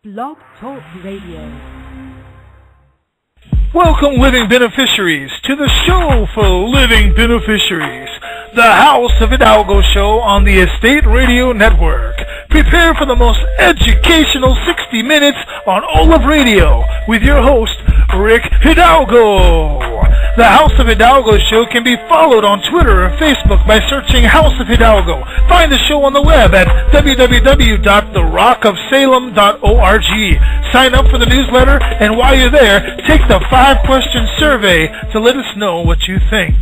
Blog Talk Radio. Welcome, living beneficiaries, to the show for living beneficiaries, the House of Hidalgo show on the Estate Radio Network. Prepare for the most educational 60 minutes on all of radio with your host, Rick Hidalgo. The House of Hidalgo show can be followed on Twitter or Facebook by searching House of Hidalgo. Find the show on the web at www.therockofsalem.org. Sign up for the newsletter, and while you're there, take the 5-question survey to let us know what you think.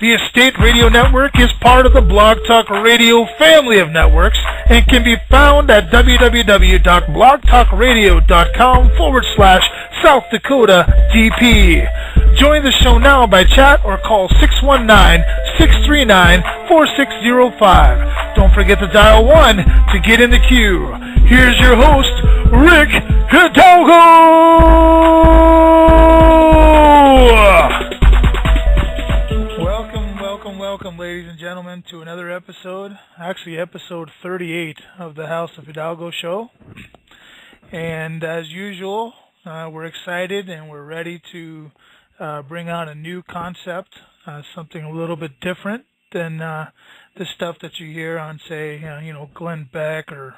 The Estate Radio Network is part of the Blog Talk Radio family of networks and can be found at www.blogtalkradio.com/South Dakota DP. Join the show now by chat or call 619-639-4605. Don't forget to dial 1 to get in the queue. Here's your host, Rick Hidalgo! Welcome, ladies and gentlemen, to another episode, actually episode 38 of the House of Hidalgo show. And as usual, we're excited and we're ready to bring out a new concept, something a little bit different than the stuff that you hear on, say, Glenn Beck or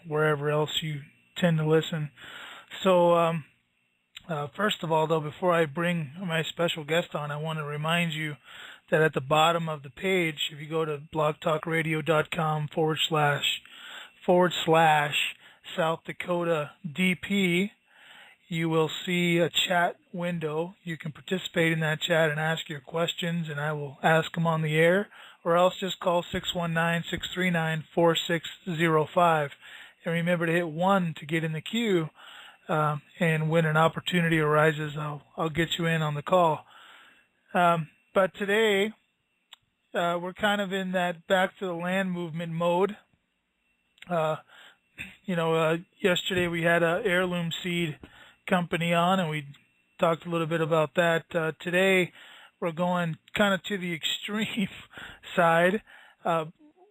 wherever else you tend to listen. So, first of all, though, before I bring my special guest on, I want to remind you that at the bottom of the page, if you go to blogtalkradio.com//South Dakota DP, you will see a chat window. You can participate in that chat and ask your questions, and I will ask them on the air, or else just call 619-639-4605. And remember to hit 1 to get in the queue, and when an opportunity arises, I'll get you in on the call. But today, we're kind of in that back to the land movement mode. Yesterday we had a heirloom seed company on, and we talked a little bit about that. Today, we're going kind of to the extreme side.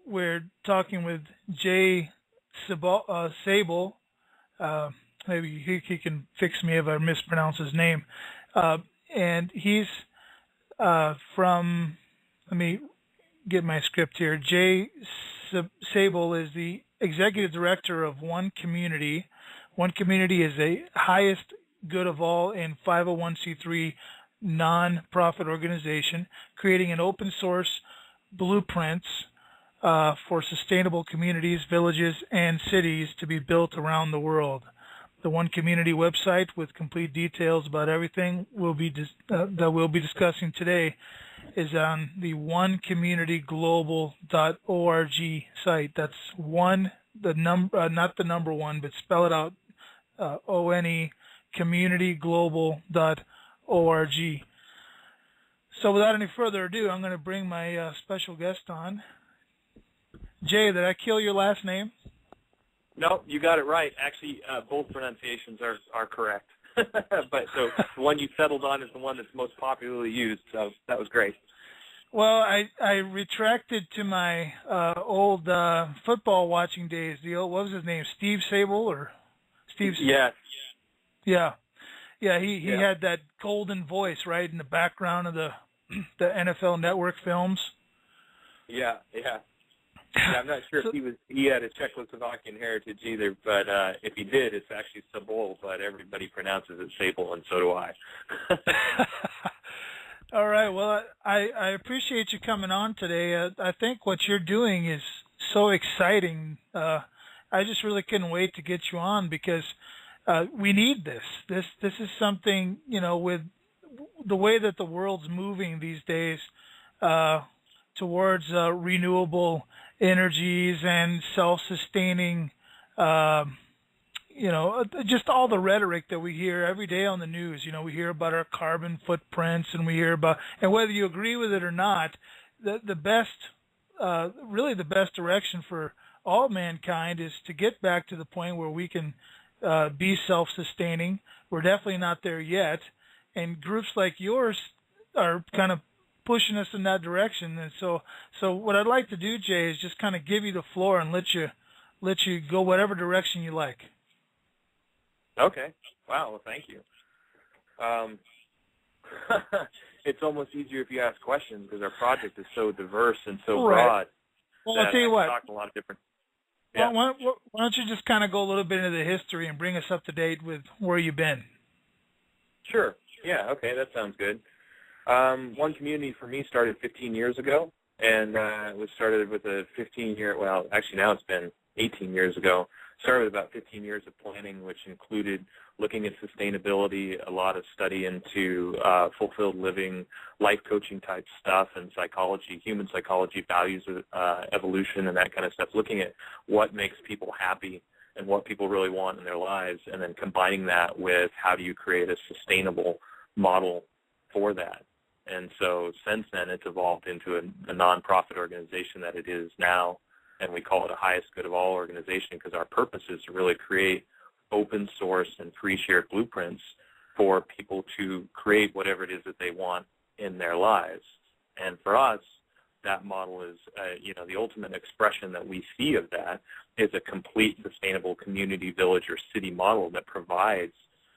We're talking with Jay Sabol. Maybe he can fix me if I mispronounce his name. And he's from, let me get my script here. Jay Sabol is the executive director of One Community. One Community is the highest good of all in 501c3 non-profit organization, creating an open source blueprints for sustainable communities, villages, and cities to be built around the world. The One Community website with complete details about everything that we'll be discussing today is on the onecommunityglobal.org site. That's one, not the number one, but spell it out, ONE communityglobal.org. So without any further ado, I'm going to bring my special guest on. Jay, did I kill your last name? No, you got it right. Actually, both pronunciations are correct. But so the one you settled on is the one that's most popularly used. So that was great. Well, I retracted to my old football watching days. What was his name? Steve Sabol or Steve? Yes. Yeah. He had that golden voice right in the background of the NFL Network films. Yeah. I'm not sure if he had a Czechoslovakian heritage either, but if he did, it's actually Sabol, but everybody pronounces it Sabol, and so do I. All right. Well, I appreciate you coming on today. I think what you're doing is so exciting. I just really couldn't wait to get you on because we need this. This is something, with the way that the world's moving these days towards renewable energies and self-sustaining, just all the rhetoric that we hear every day on the news. We hear about our carbon footprints, and we hear about, and whether you agree with it or not, the best direction for all mankind is to get back to the point where we can be self-sustaining. We're definitely not there yet, and groups like yours are kind of pushing us in that direction. And so what I'd like to do, Jay, is just kind of give you the floor and let you go whatever direction you like. Okay. Wow. Well, thank you. It's almost easier if you ask questions because our project is so diverse and so broad Well, that I'll tell you I can what. talk to a lot of different. Why, Yeah. why, why don't you just kind of go a little bit into the history and bring us up to date with where you've been? Sure. Yeah. Okay. That sounds good. One Community for me started 15 years ago, and it was started with a 15-year. Well, actually now it's been 18 years ago. Started with about 15 years of planning, which included looking at sustainability, a lot of study into fulfilled living, life coaching type stuff, and psychology, human psychology, values, evolution, and that kind of stuff. Looking at what makes people happy and what people really want in their lives, and then combining that with how do you create a sustainable model for that. And so since then, it's evolved into a nonprofit organization that it is now, and we call it a highest good of all organization because our purpose is to really create open source and free shared blueprints for people to create whatever it is that they want in their lives. And for us, that model is, the ultimate expression that we see of that is a complete sustainable community, village, or city model that provides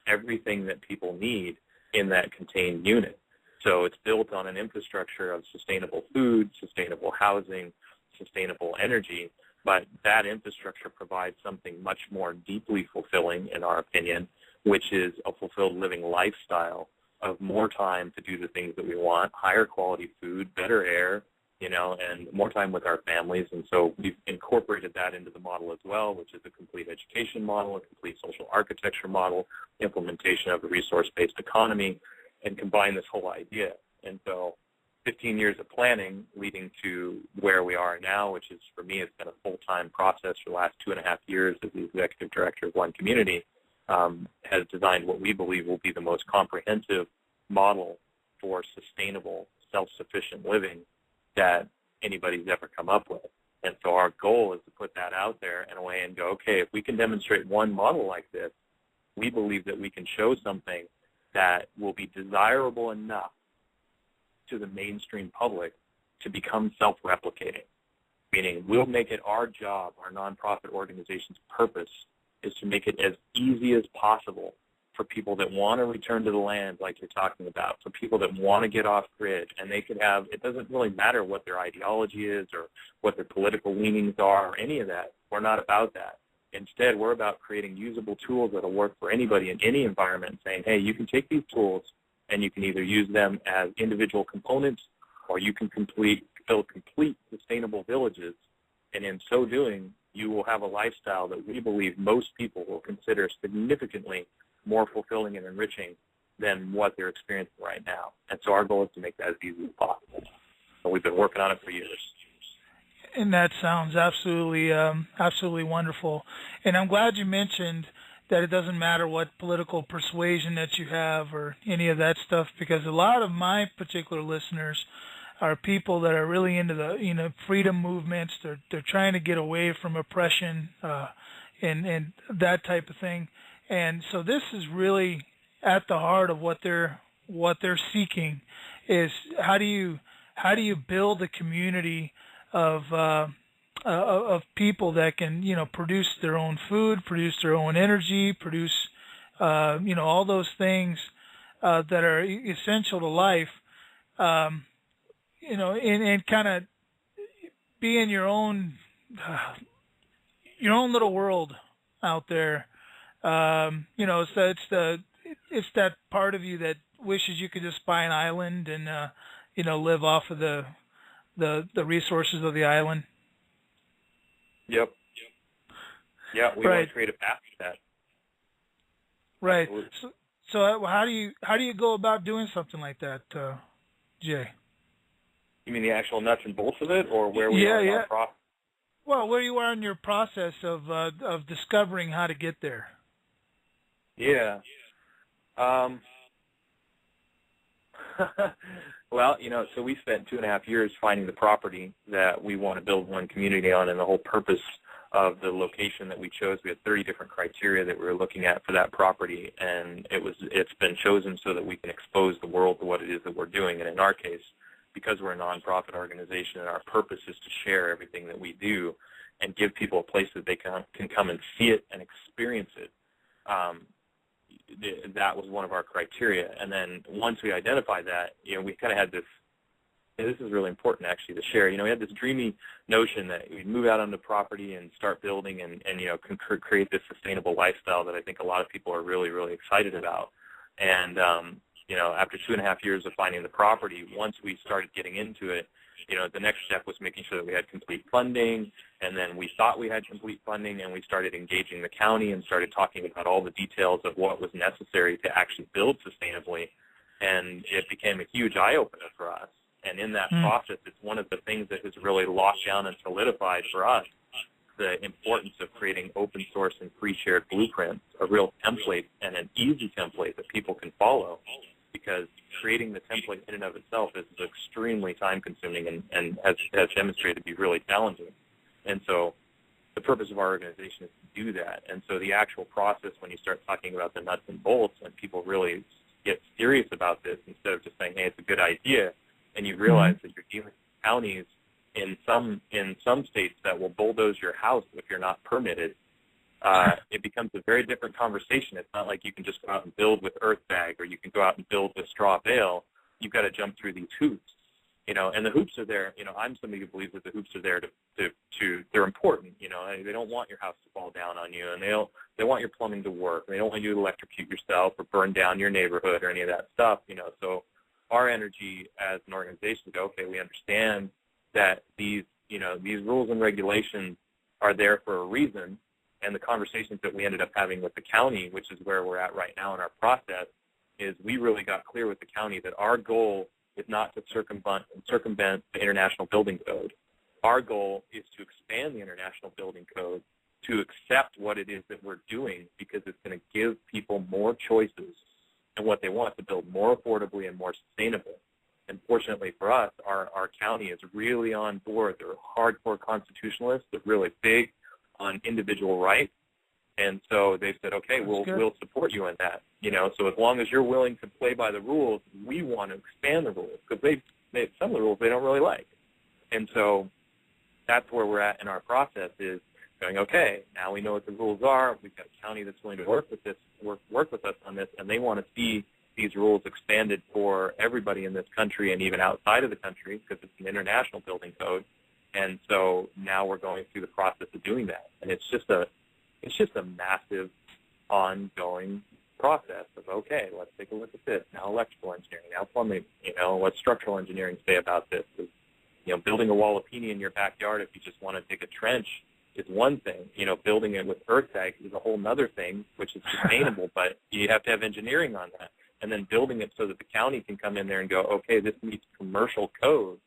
everything that people need in that contained unit. So it's built on an infrastructure of sustainable food, sustainable housing, sustainable energy, but that infrastructure provides something much more deeply fulfilling, in our opinion, which is a fulfilled living lifestyle of more time to do the things that we want, higher quality food, better air, and more time with our families. And so we've incorporated that into the model as well, which is a complete education model, a complete social architecture model, implementation of a resource-based economy, and combine this whole idea. And so 15 years of planning leading to where we are now, which is, for me, it's been a full-time process for the last 2.5 years as the executive director of One Community, has designed what we believe will be the most comprehensive model for sustainable, self-sufficient living that anybody's ever come up with. And so our goal is to put that out there in a way and go, okay, if we can demonstrate one model like this, we believe that we can show something that will be desirable enough to the mainstream public to become self-replicating, meaning we'll make it our job, our nonprofit organization's purpose is to make it as easy as possible for people that want to return to the land like you're talking about, for people that want to get off grid, and they could have, it doesn't really matter what their ideology is or what their political leanings are or any of that. We're not about that. Instead, we're about creating usable tools that will work for anybody in any environment and saying, hey, you can take these tools and you can either use them as individual components or you can build complete sustainable villages. And in so doing, you will have a lifestyle that we believe most people will consider significantly more fulfilling and enriching than what they're experiencing right now. And so our goal is to make that as easy as possible. So we've been working on it for years. And that sounds absolutely wonderful. And I'm glad you mentioned that it doesn't matter what political persuasion that you have or any of that stuff, because a lot of my particular listeners are people that are really into the freedom movements. They're trying to get away from oppression and that type of thing. And so this is really at the heart of what they're seeking is how do you build a community of people that can produce their own food, produce their own energy, produce all those things that are essential to life, and kind of be in your own little world out there. So it's that part of you that wishes you could just buy an island and live off of the resources of the island. Yep. Yeah, we want to create a path to that. Right. So how do you go about doing something like that, Jay? You mean the actual nuts and bolts of it, or where we are in our process? Well, where you are in your process of discovering how to get there. Yeah. Well, so we spent 2.5 years finding the property that we want to build One Community on, and the whole purpose of the location that we chose. We had 30 different criteria that we were looking at for that property, and it's been chosen so that we can expose the world to what it is that we're doing. And in our case, because we're a nonprofit organization and our purpose is to share everything that we do and give people a place that they can come and see it and experience it, that was one of our criteria. And then once we identified that, we kind of had this, and this is really important actually to share, we had this dreamy notion that we'd move out on the property and start building and create this sustainable lifestyle that I think a lot of people are really, really excited about. And, after 2.5 years of finding the property, once we started getting into it, the next step was making sure that we had complete funding, and then we thought we had complete funding, and we started engaging the county and started talking about all the details of what was necessary to actually build sustainably, and it became a huge eye-opener for us. And in that process, it's one of the things that has really locked down and solidified for us the importance of creating open source and free shared blueprints, a real template and an easy template that people can follow, because creating the template in and of itself is extremely time-consuming and has demonstrated to be really challenging. And so the purpose of our organization is to do that. And so the actual process, when you start talking about the nuts and bolts and people really get serious about this, instead of just saying, hey, it's a good idea, and you realize that you're dealing with counties in some states that will bulldoze your house if you're not permitted, it becomes a very different conversation. It's not like you can just go out and build with earth bag, or you can go out and build with straw bale. You've got to jump through these hoops, and the hoops are there. I'm somebody who believes that the hoops are there they're important. They don't want your house to fall down on you, and they want your plumbing to work. They don't want you to electrocute yourself or burn down your neighborhood or any of that stuff, So our energy as an organization is, okay, we understand that these rules and regulations are there for a reason. And the conversations that we ended up having with the county, which is where we're at right now in our process, is we really got clear with the county that our goal is not to circumvent the International Building Code. Our goal is to expand the International Building Code to accept what it is that we're doing, because it's going to give people more choices in what they want to build more affordably and more sustainable. And fortunately for us, our county is really on board. They're hardcore constitutionalists. They're really big on individual rights, and so they said, okay, we'll support you in that. So as long as you're willing to play by the rules, we want to expand the rules, because some of the rules they don't really like. And so that's where we're at in our process, is going, okay, now we know what the rules are. We've got a county that's willing to work with us on this, and they want to see these rules expanded for everybody in this country and even outside of the country, because it's an international building code. And so now we're going through the process of doing that, and it's just a massive, ongoing process of, okay, let's take a look at this. Now electrical engineering, now plumbing. What structural engineering say about this? Building a wall of peony in your backyard if you just want to dig a trench is one thing. Building it with earth bag is a whole other thing, which is sustainable, but you have to have engineering on that. And then building it so that the county can come in there and go, okay, this meets commercial code,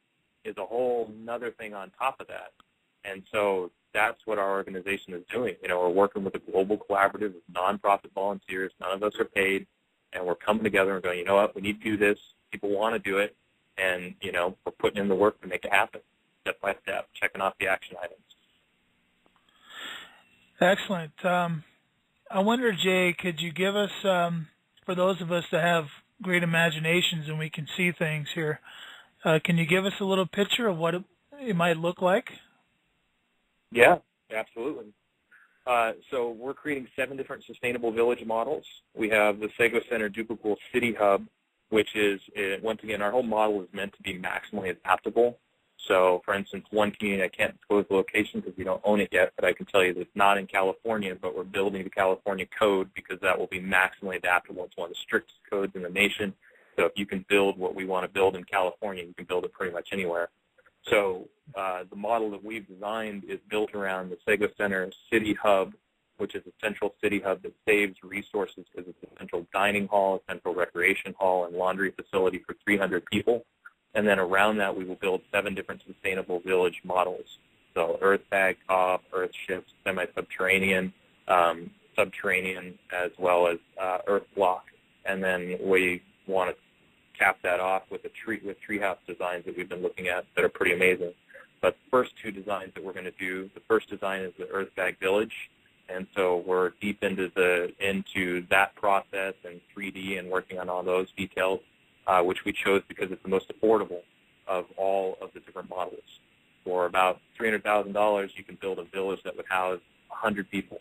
is a whole nother thing on top of that. And so that's what our organization is doing. We're working with a global collaborative of nonprofit volunteers. None of us are paid, and we're coming together and going, you know what, we need to do this. People want to do it, and, we're putting in the work to make it happen, step by step, checking off the action items. Excellent. I wonder, Jay, could you give us, for those of us that have great imaginations and we can see things here, can you give us a little picture of what it might look like? Yeah, absolutely. So we're creating 7 different sustainable village models. We have the Sago Center Duplicable City Hub, which is, once again, our whole model is meant to be maximally adaptable. So, for instance, one community, I can't disclose the location because we don't own it yet, but I can tell you that it's not in California, but we're building the California code because that will be maximally adaptable. It's one of the strictest codes in the nation. So if you can build what we want to build in California, you can build it pretty much anywhere. So the model that we've designed is built around the Sago Center City Hub, which is a central city hub that saves resources because it's a central dining hall, a central recreation hall, and laundry facility for 300 people. And then around that, we will build 7 different sustainable village models. So earth bag top, earth ships, semi-subterranean, subterranean, as well as earth block. And then we want to cap that off with treehouse designs that we've been looking at that are pretty amazing. But the first 2 designs that we're going to do, the first design is the earth bag village, and so we're deep into that process and 3D and working on all those details, which we chose because it's the most affordable of all of the different models. For about $300,000, you can build a village that would house 100 people,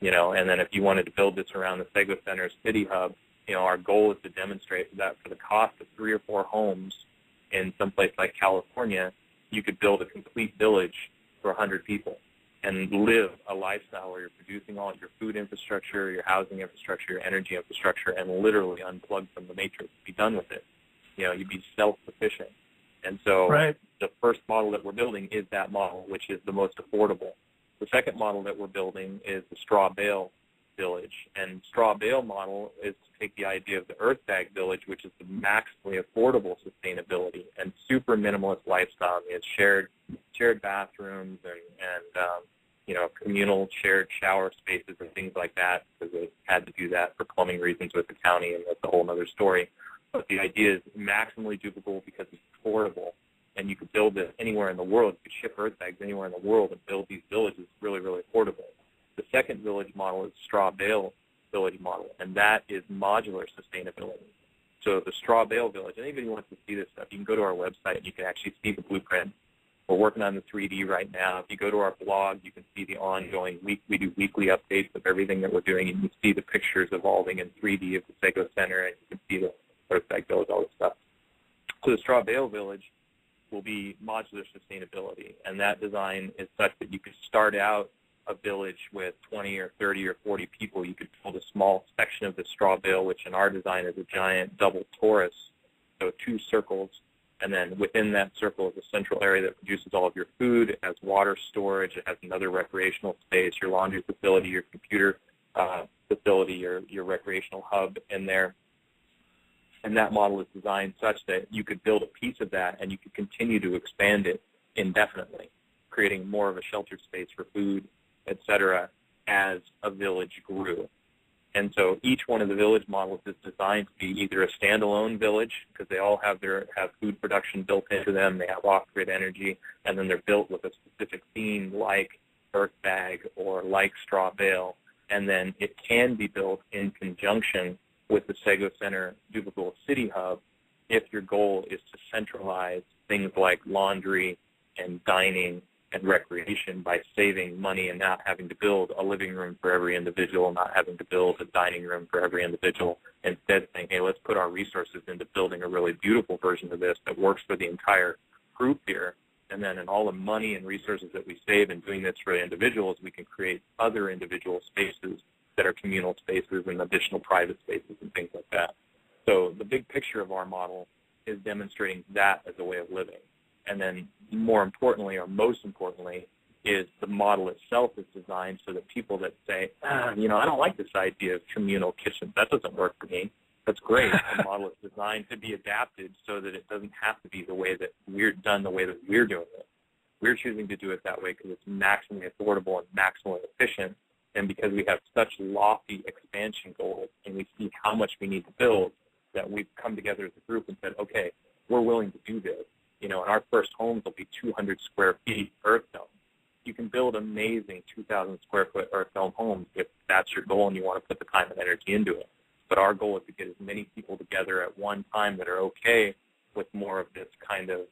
And then if you wanted to build this around the Sego Center City Hub, our goal is to demonstrate that for the cost of 3 or 4 homes in some place like California, you could build a complete village for 100 people and live a lifestyle where you're producing all your food infrastructure, your housing infrastructure, your energy infrastructure, and literally unplug from the matrix. Be done with it. You'd be self-sufficient. And so the first model that we're building is that model, which is the most affordable. The second model that we're building is the straw bale village. And straw bale model is to take the idea of the earth bag village, which is the maximally affordable sustainability and super minimalist lifestyle. It's shared bathrooms and communal shared shower spaces and things like that, because they had to do that for plumbing reasons with the county, and that's a whole other story. But the idea is maximally duplicable because it's affordable, and you could build this anywhere in the world. You could ship earth bags anywhere in the world and build these villages really, really affordable. The second village model is straw bale village model, and that is modular sustainability. So the straw bale village, anybody who wants to see this stuff, you can go to our website and you can actually see the blueprint. We're working on the 3D right now. If you go to our blog, you can see the ongoing we do weekly updates of everything that we're doing, and you can see the pictures evolving in 3D of the Sego Center, and you can see the earth bag village, all this stuff. So the straw bale village will be modular sustainability, and that design is such that you could start out a village with 20 or 30 or 40 people. You could build a small section of the straw bale, which in our design is a giant double torus, so 2 circles, and then within that circle is a central area that produces all of your food. It has water storage. It has another recreational space, your laundry facility, your computer facility, your recreational hub in there. And that model is designed such that you could build a piece of that and you could continue to expand it indefinitely, creating more of a sheltered space for food, et cetera, as a village grew. And so each one of the village models is designed to be either a standalone village, because they all have food production built into them, they have off-grid energy, and then they're built with a specific theme like earth bag or like straw bale. And then it can be built in conjunction with the Sego Center Duplicable City Hub if your goal is to centralize things like laundry and dining and recreation by saving money and not having to build a living room for every individual, not having to build a dining room for every individual, instead saying, hey, let's put our resources into building a really beautiful version of this that works for the entire group here. And then in all the money and resources that we save in doing this for individuals, we can create other individual spaces that are communal spaces and additional private spaces and things like that. So the big picture of our model is demonstrating that as a way of living. And then more importantly, or most importantly, is the model itself is designed so that people that say, I don't like this idea of communal kitchens. That doesn't work for me. That's great. The model is designed to be adapted so that it doesn't have to be the way that we're done, the way that we're doing it. We're choosing to do it that way because it's maximally affordable and maximally efficient, and because we have such lofty expansion goals and we see how much we need to build, that we've come together as a group and said, okay, we're willing to do this. And our first homes will be 200 square feet earth dome. You can build amazing 2,000 square foot earth dome homes if that's your goal and you want to put the time and energy into it. But our goal is to get as many people together at one time that are okay with more of this kind of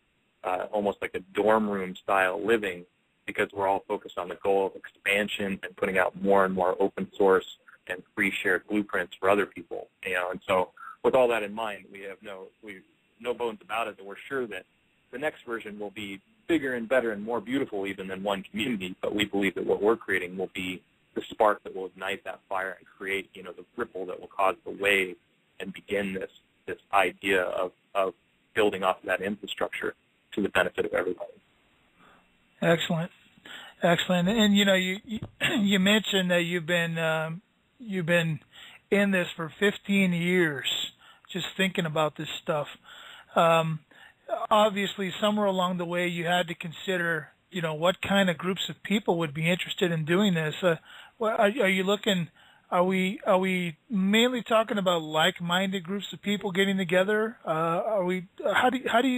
almost like a dorm room style living, because we're all focused on the goal of expansion and putting out more and more open source and free shared blueprints for other people. And so with all that in mind, we have no bones about it that we're sure that the next version will be bigger and better and more beautiful even than one community, but we believe that what we're creating will be the spark that will ignite that fire and create, the ripple that will cause the wave and begin this idea of building off of that infrastructure to the benefit of everybody. Excellent. And you mentioned that you've been in this for 15 years, just thinking about this stuff. Obviously, somewhere along the way, you had to consider, what kind of groups of people would be interested in doing this. Are you looking? Are we mainly talking about like-minded groups of people getting together? How do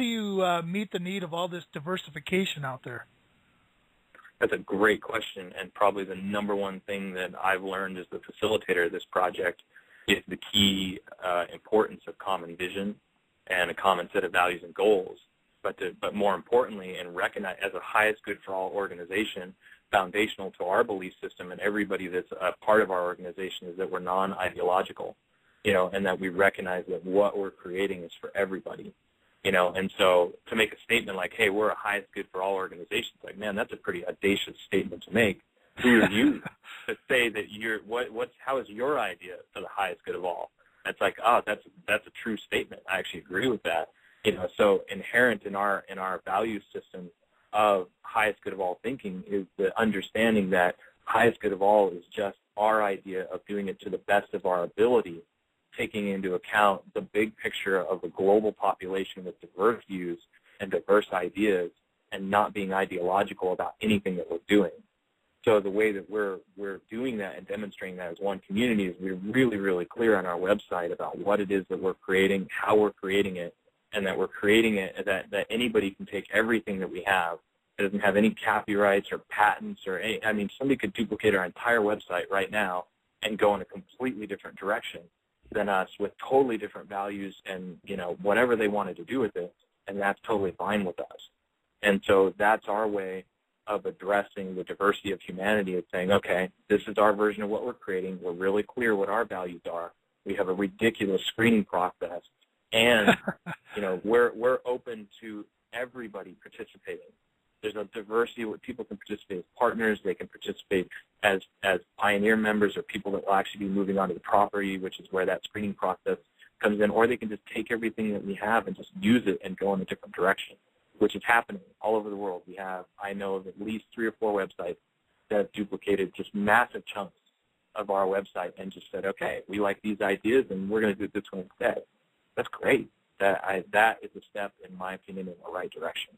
you meet the need of all this diversification out there? That's a great question, and probably the number one thing that I've learned as the facilitator of this project is the key importance of common vision and a common set of values and goals, but more importantly, and recognize as a highest good for all organization, foundational to our belief system and everybody that's a part of our organization is that we're non-ideological, and that we recognize that what we're creating is for everybody, and so to make a statement like, hey, we're a highest good for all organization, like, man, that's a pretty audacious statement to make. Who are you to say that how is your idea for the highest good of all? It's like, oh, that's a true statement. I actually agree with that. So inherent in our value system of highest good of all thinking is the understanding that highest good of all is just our idea of doing it to the best of our ability, taking into account the big picture of a global population with diverse views and diverse ideas, and not being ideological about anything that we're doing. So the way that we're doing that and demonstrating that as one community is we're really, really clear on our website about what it is that we're creating, how we're creating it, and that we're creating it that anybody can take everything that we have. It doesn't have any copyrights or patents or any. I mean, somebody could duplicate our entire website right now and go in a completely different direction than us with totally different values and, whatever they wanted to do with it, and that's totally fine with us. And so that's our way of addressing the diversity of humanity is saying, okay, this is our version of what we're creating. We're really clear what our values are. We have a ridiculous screening process, and we're open to everybody participating. There's a diversity where people can participate as partners. They can participate as pioneer members or people that will actually be moving onto the property, which is where that screening process comes in, or they can just take everything that we have and just use it and go in a different direction, which is happening all over the world. I know of at least 3 or 4 websites that have duplicated just massive chunks of our website and just said, okay, we like these ideas and we're going to do it this way instead. That's great. That is a step, in my opinion, in the right direction.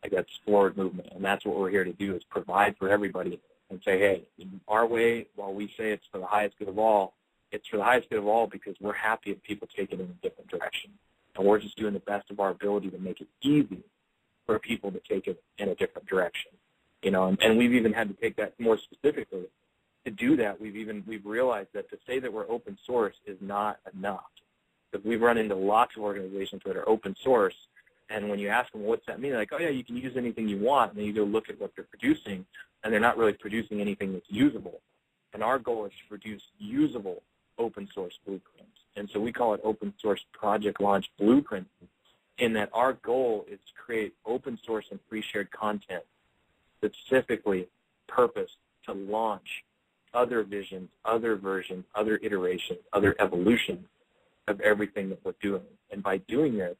Like, that's forward movement, and that's what we're here to do, is provide for everybody and say, hey, our way, while we say it's for the highest good of all, it's for the highest good of all because we're happy if people take it in a different direction. And we're just doing the best of our ability to make it easy for people to take it in a different direction. And we've even had to take that more specifically. To do that, we've realized that to say that we're open source is not enough. Because we've run into lots of organizations that are open source, and when you ask them, what's that mean? They're like, oh, yeah, you can use anything you want. And then you go look at what they're producing, and they're not really producing anything that's usable. And our goal is to produce usable open source blueprints. And so we call it open source project launch blueprint, in that our goal is to create open source and free shared content specifically purposed to launch other visions, other versions, other iterations, other evolutions of everything that we're doing. And by doing this,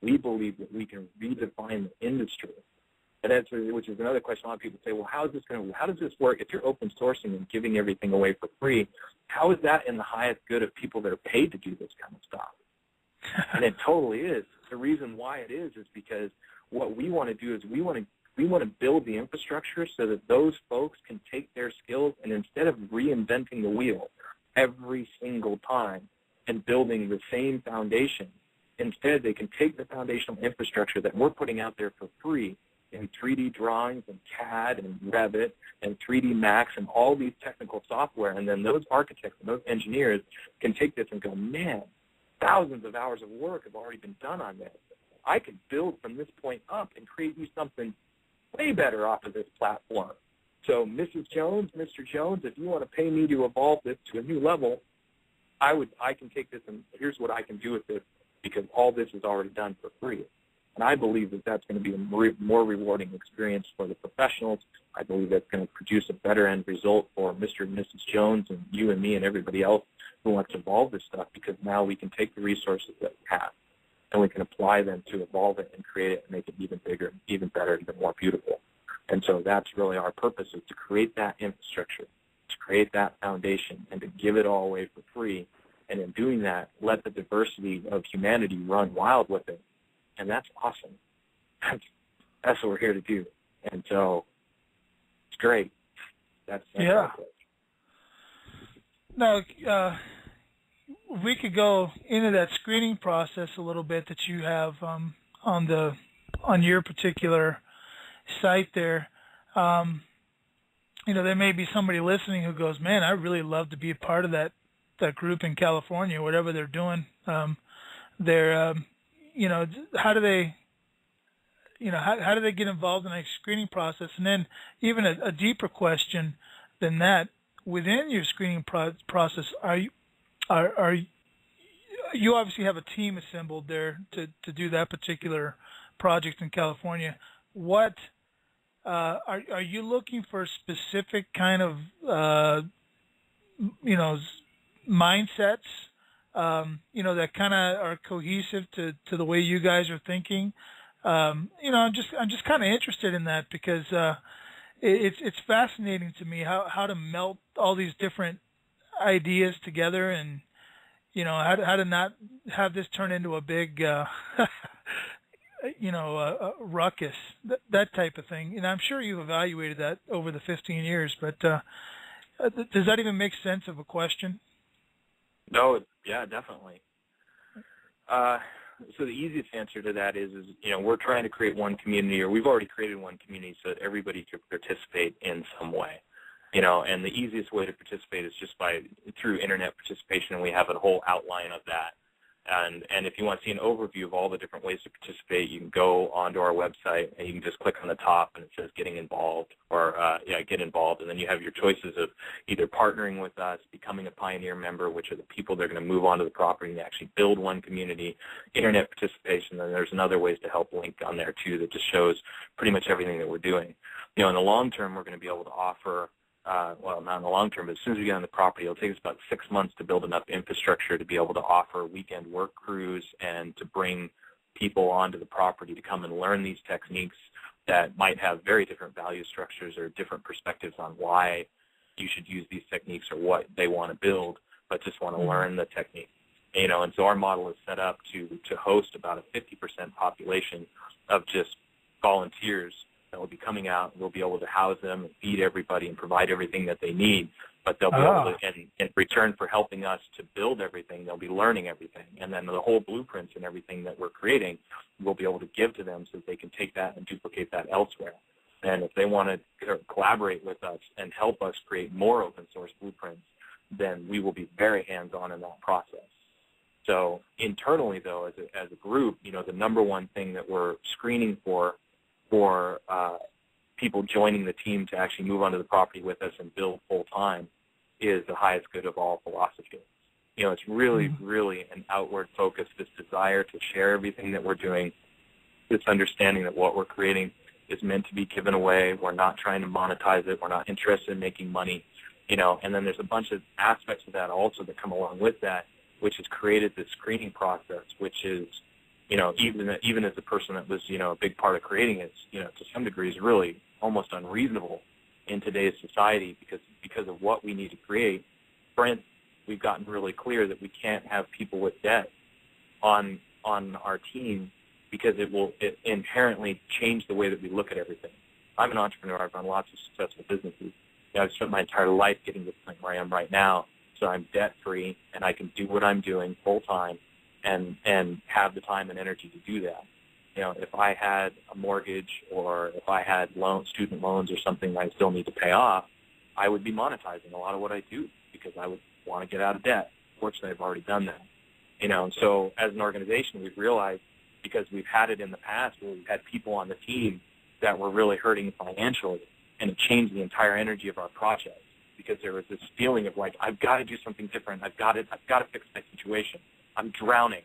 we believe that we can redefine the industry. And that's, which is another question a lot of people say, well, how does this work? If you're open sourcing and giving everything away for free, how is that in the highest good of people that are paid to do this kind of stuff? And it totally is. The reason why it is because what we want to do is we want to build the infrastructure so that those folks can take their skills, and instead of reinventing the wheel every single time and building the same foundation, instead they can take the foundational infrastructure that we're putting out there for free in 3D drawings and CAD and Revit and 3D Max and all these technical software, and then those architects and those engineers can take this and go, man, thousands of hours of work have already been done on this. I could build from this point up and create you something way better off of this platform. So Mrs. Jones, Mr. Jones, if you want to pay me to evolve this to a new level, I can take this and here's what I can do with this, because all this is already done for free. And I believe that that's going to be a more rewarding experience for the professionals. I believe that's going to produce a better end result for Mr. and Mrs. Jones and you and me and everybody else who wants to evolve this stuff, because now we can take the resources that we have and we can apply them to evolve it and create it and make it even bigger, even better, even more beautiful. And so that's really our purpose, is to create that infrastructure, to create that foundation, and to give it all away for free. And in doing that, let the diversity of humanity run wild with it. And that's awesome. That's what we're here to do. And so it's great. That's yeah. Now, we could go into that screening process a little bit that you have on your particular site there. There may be somebody listening who goes, man, I really love to be a part of that group in California, whatever they're doing. How do they, how do they get involved in a screening process? And then even a deeper question than that, within your screening process, are you obviously have a team assembled there to do that particular project in California. What are you looking for specific kind of mindsets that kind of are cohesive to the way you guys are thinking? I'm just kind of interested in that because it's fascinating to me how to melt all these different ideas together and how to not have this turn into a big a ruckus, that type of thing. And I'm sure you've evaluated that over the 15 years, but does that even make sense of a question? No, yeah, definitely. So the easiest answer to that is we're trying to create one community, or we've already created one community so that everybody can participate in some way. And the easiest way to participate is just through internet participation, and we have a whole outline of that. And if you want to see an overview of all the different ways to participate, you can go onto our website and you can just click on the top and it says getting involved or get involved. And then you have your choices of either partnering with us, becoming a pioneer member, which are the people that are going to move onto the property and actually build one community, internet participation, and there's another ways to help link on there too that just shows pretty much everything that we're doing. In the long term, we're going to be able to offer not in the long term, but as soon as we get on the property, it'll take us about 6 months to build enough infrastructure to be able to offer weekend work crews and to bring people onto the property to come and learn these techniques that might have very different value structures or different perspectives on why you should use these techniques or what they want to build, but just want to learn the technique. And so our model is set up to host about a 50% population of just volunteers that will be coming out. We'll be able to house them and feed everybody and provide everything that they need. But they'll be able to, in return for helping us to build everything, they'll be learning everything. And then the whole blueprints and everything that we're creating, we'll be able to give to them so that they can take that and duplicate that elsewhere. And if they want to collaborate with us and help us create more open source blueprints, then we will be very hands-on in that process. So internally, though, as a group, the number one thing that we're screening for people joining the team to actually move onto the property with us and build full-time is the highest good of all philosophy. It's really, really an outward focus, this desire to share everything that we're doing, this understanding that what we're creating is meant to be given away. We're not trying to monetize it. We're not interested in making money, and then there's a bunch of aspects of that also that come along with that, which has created this screening process, which is, even as a person that was, a big part of creating it, to some degree is really almost unreasonable in today's society because of what we need to create. For instance, we've gotten really clear that we can't have people with debt on our team because it inherently change the way that we look at everything. I'm an entrepreneur. I've run lots of successful businesses. I've spent my entire life getting to the point where I am right now, so I'm debt-free and I can do what I'm doing full-time and have the time and energy to do that. If I had a mortgage or if I had student loans or something that I still need to pay off, I would be monetizing a lot of what I do because I would want to get out of debt. Fortunately, I've already done that. So as an organization, we've realized, because we've had it in the past where we've had people on the team that were really hurting financially, and it changed the entire energy of our project because there was this feeling of like, I've got to do something different. I've got to fix my situation. I'm drowning.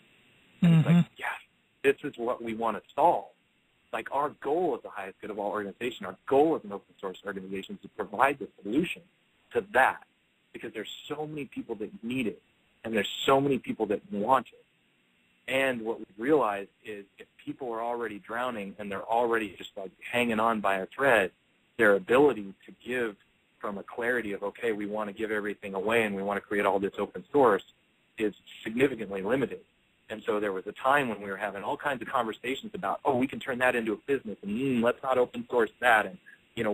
And it's like, yes, this is what we want to solve. Like, our goal as the highest good of all organization, our goal as an open source organization is to provide the solution to that, because there's so many people that need it, and there's so many people that want it. And what we've realized is if people are already drowning and they're already just like hanging on by a thread, their ability to give from a clarity of, okay, we want to give everything away and we want to create all this open source is significantly limited. And so there was a time when we were having all kinds of conversations about, we can turn that into a business, and let's not open source that, and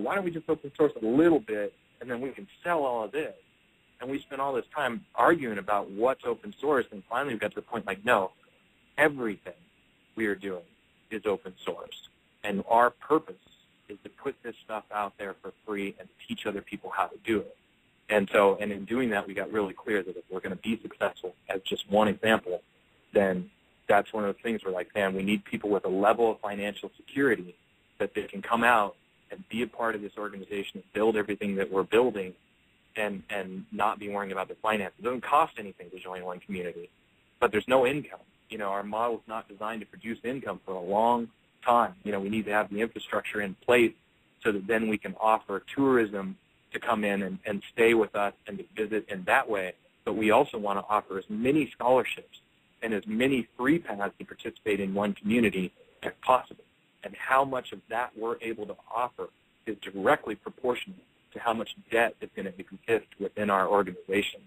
why don't we just open source a little bit and then we can sell all of this. And we spent all this time arguing about what's open source, and finally we got to the point like, no, everything we are doing is open source, and our purpose is to put this stuff out there for free and teach other people how to do it. And in doing that, we got really clear that if we're going to be successful, as just one example, then that's one of the things we're like, man, we need people with a level of financial security that they can come out and be a part of this organization and build everything that we're building and not be worrying about the finances. It doesn't cost anything to join one community, but there's no income. Our model is not designed to produce income for a long time. We need to have the infrastructure in place so that then we can offer tourism to come in and stay with us and to visit in that way. But we also want to offer as many scholarships and as many free paths to participate in one community as possible. And how much of that we're able to offer is directly proportional to how much debt is going to exist within our organization.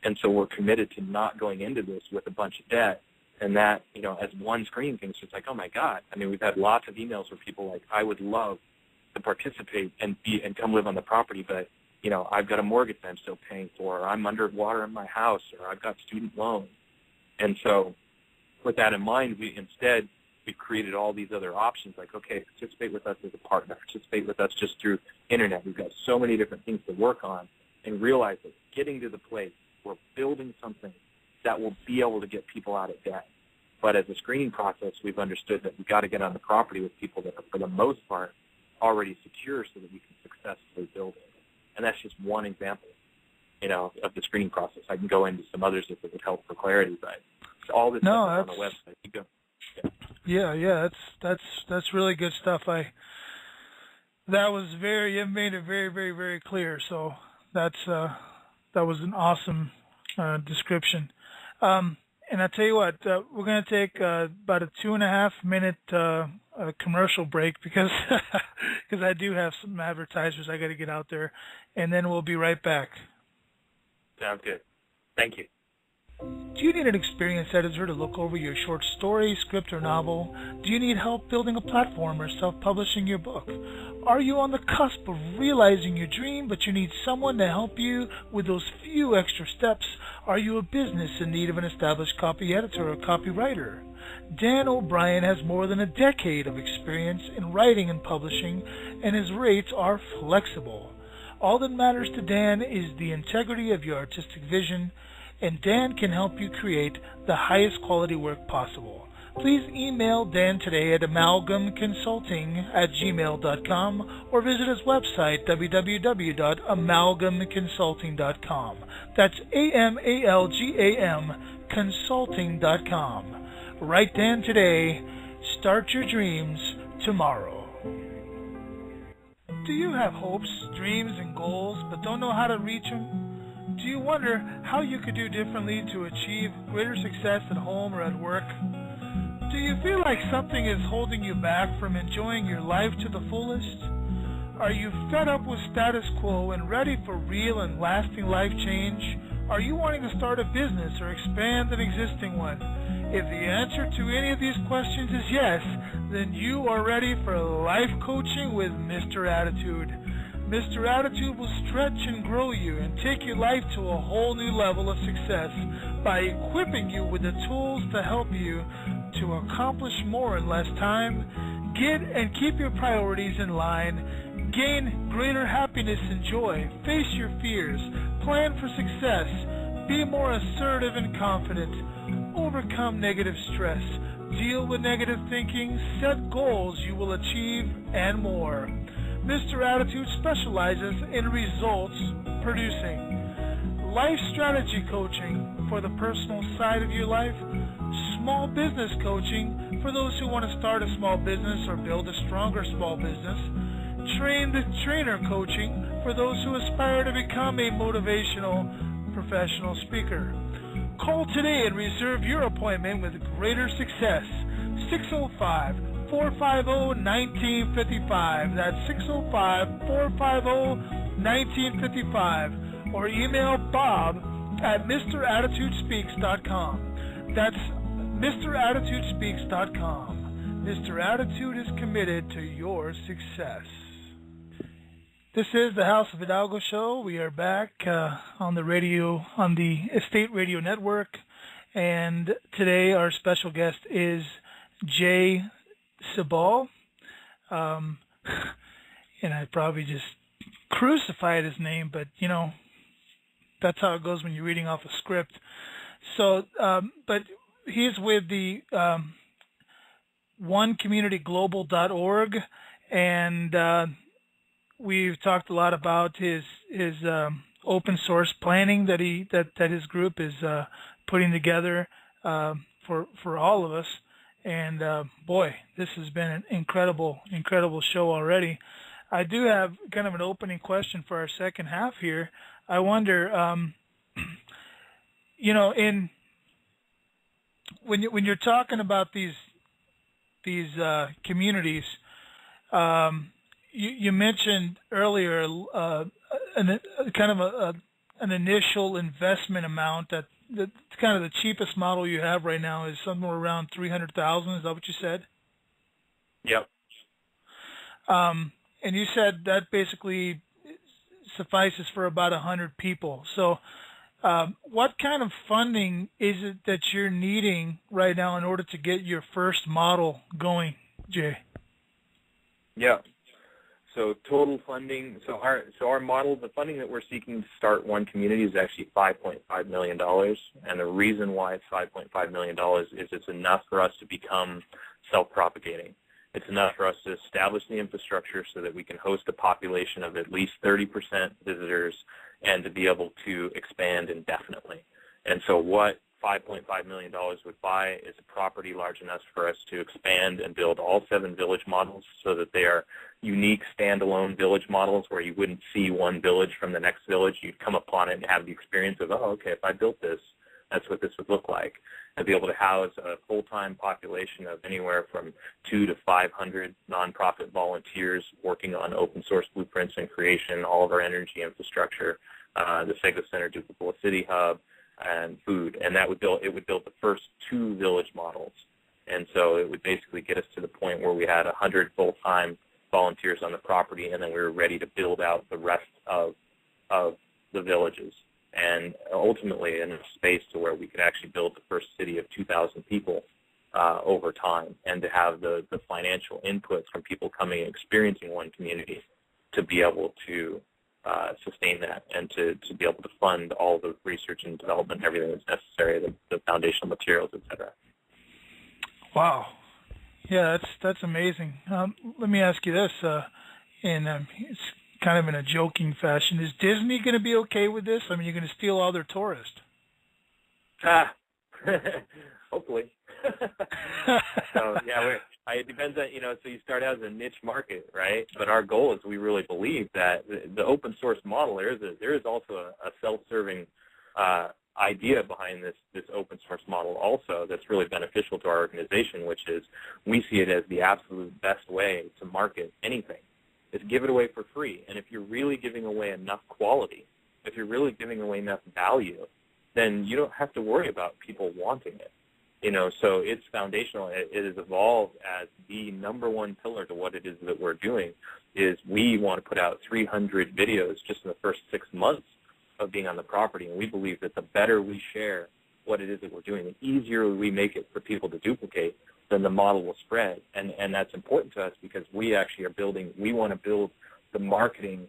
And so we're committed to not going into this with a bunch of debt. And that, as one screening thing, it's just like, oh, my God. I mean, we've had lots of emails where people like, I would love to participate and come live on the property, but, I've got a mortgage I'm still paying for, or I'm underwater in my house, or I've got student loans. And so with that in mind, we've created all these other options like, okay, participate with us as a partner, participate with us just through internet. We've got so many different things to work on, and realize that getting to the place, we're building something that will be able to get people out of debt. But as a screening process, we've understood that we've got to get on the property with people that are, for the most part, already secure so that we can successfully build it. And that's just one example, of the screening process. I can go into some others if it would help for clarity, but all this stuff is on the website. You go. Yeah, that's really good stuff. You made it very, very, very clear. So that was an awesome description. And I tell you what, we're going to take about a 2.5-minute commercial break because I do have some advertisers I got to get out there, and then we'll be right back. Sounds good. Thank you. Do you need an experienced editor to look over your short story, script, or novel? Do you need help building a platform or self-publishing your book? Are you on the cusp of realizing your dream, but you need someone to help you with those few extra steps? Are you a business in need of an established copy editor or copywriter? Dan O'Brien has more than a decade of experience in writing and publishing, and his rates are flexible. All that matters to Dan is the integrity of your artistic vision, and Dan can help you create the highest quality work possible. Please email Dan today at amalgamconsulting@gmail.com or visit his website, www.amalgamconsulting.com. That's AMALGAM consulting.com. Write Dan today. Start your dreams tomorrow. Do you have hopes, dreams, and goals, but don't know how to reach them? Do you wonder how you could do differently to achieve greater success at home or at work? Do you feel like something is holding you back from enjoying your life to the fullest? Are you fed up with status quo and ready for real and lasting life change? Are you wanting to start a business or expand an existing one? If the answer to any of these questions is yes, then you are ready for life coaching with Mr. Attitude. Mr. Attitude will stretch and grow you and take your life to a whole new level of success by equipping you with the tools to help you to accomplish more in less time, get and keep your priorities in line, gain greater happiness and joy, face your fears, plan for success, be more assertive and confident, overcome negative stress, deal with negative thinking, set goals you will achieve, and more. Mr. Attitude specializes in results producing. Life strategy coaching for the personal side of your life, small business coaching for those who want to start a small business or build a stronger small business, trainer coaching for those who aspire to become a motivational professional speaker. Call today and reserve your appointment with greater success. 605-450-1955. That's 605-450-1955. Or email Bob at MrAttitudespeaks.com. That's MrAttitudespeaks.com. Mr. Attitude is committed to your success. This is the House of Hidalgo show. We are back on the radio, on the Estate Radio Network, and today our special guest is Jay Sabol. And I probably just crucified his name, but you know, that's how it goes when you're reading off a script. So, but he's with the onecommunityglobal.org, and we've talked a lot about his open source planning that his group is putting together for all of us. And boy, this has been an incredible show already. I do have kind of an opening question for our second half here. I wonder, when you're talking about these communities, you mentioned earlier an initial investment amount that kind of the cheapest model you have right now is somewhere around $300,000. Is that what you said? Yep. And you said that basically suffices for about 100 people. So what kind of funding is it that you're needing right now in order to get your first model going, Jay? Yeah. So total funding, so our model, the funding that we're seeking to start One Community is actually $5.5 million. And the reason why it's $5.5 million is it's enough for us to become self-propagating. It's enough for us to establish the infrastructure so that we can host a population of at least 30% visitors and to be able to expand indefinitely. And so what $5.5 million would buy is a property large enough for us to expand and build all 7 village models so that they are unique standalone village models where you wouldn't see one village from the next village. You'd come upon it and have the experience of, oh, okay, if I built this, that's what this would look like. And be able to house a full-time population of anywhere from 200 to 500 nonprofit volunteers working on open source blueprints and creation, all of our energy infrastructure, the Sego Center Duplicable City Hub, and food. And it would build the first 2 village models. And so it would basically get us to the point where we had 100 full-time volunteers on the property, and then we were ready to build out the rest of the villages. And ultimately enough space to where we could actually build the first city of 2,000 people over time, and to have the financial inputs from people coming and experiencing One Community to be able to sustain that and to be able to fund all the research and development and everything that's necessary, the foundational materials, et cetera. Wow. Yeah, that's amazing. Let me ask you this, it's kind of in a joking fashion. Is Disney going to be okay with this? I mean, you're going to steal all their tourists. Hopefully. So, yeah, it depends on, so you start out as a niche market, right? But our goal is we really believe that the open source model, there is also a self-serving idea behind this open source model also that's really beneficial to our organization, which is we see it as the absolute best way to market anything. Is give it away for free. And if you're really giving away enough quality, if you're really giving away enough value, then you don't have to worry about people wanting it. So it's foundational. It has evolved as the number one pillar to what it is that we're doing. Is we want to put out 300 videos just in the first 6 months of being on the property, and we believe that the better we share what it is that we're doing, the easier we make it for people to duplicate, then the model will spread. And that's important to us because we actually we want to build the marketing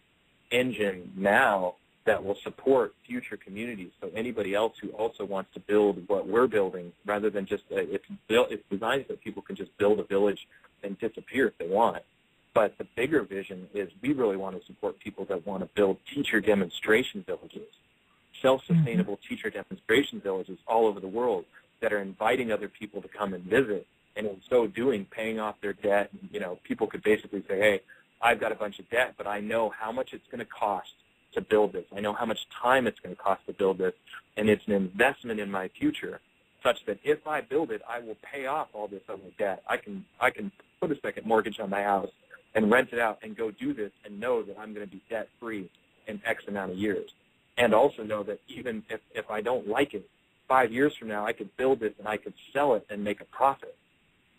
engine now that will support future communities. So anybody else who also wants to build what we're building, rather than just, it's designed so that people can just build a village and disappear if they want. But the bigger vision is we really want to support people that want to build teacher demonstration villages, self-sustainable teacher demonstration villages all over the world that are inviting other people to come and visit, and in so doing, paying off their debt. People could basically say, hey, I've got a bunch of debt, but I know how much it's going to cost to build this. I know how much time it's going to cost to build this, and it's an investment in my future such that if I build it, I will pay off all this other debt. I can put a second mortgage on my house and rent it out and go do this and know that I'm going to be debt-free in X amount of years. And also know that even if I don't like it, 5 years from now, I could build this and I could sell it and make a profit.